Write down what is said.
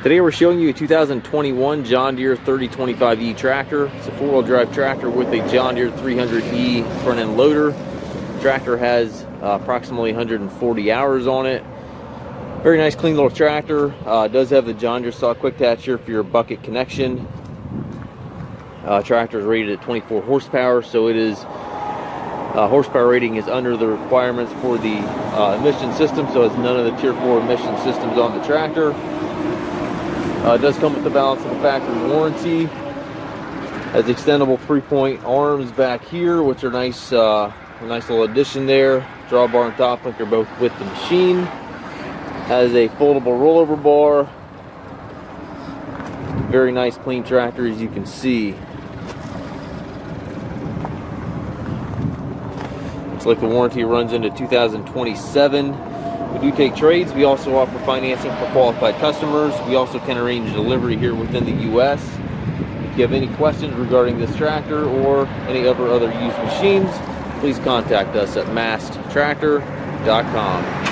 Today we're showing you a 2021 John Deere 3025E tractor. It's a four-wheel drive tractor with a John Deere 300E front end loader. The tractor has approximately 140 hours on it. Very nice clean little tractor. It does have the John Deere saw quick attach here for your bucket connection. Tractor is rated at 24 horsepower, so it is horsepower rating is under the requirements for the emission system, so it's none of the tier 4 emission systems on the tractor. It does come with the balance of the factory warranty. Has extendable 3-point arms back here, which are nice, a nice little addition there. Drawbar and top link are both with the machine. Has a foldable rollover bar. Very nice clean tractor, as you can see. Looks like the warranty runs into 2027. We do take trades. We also offer financing for qualified customers. We also can arrange delivery here within the U.S. If you have any questions regarding this tractor or any other used machines, please contact us at masttractor.com.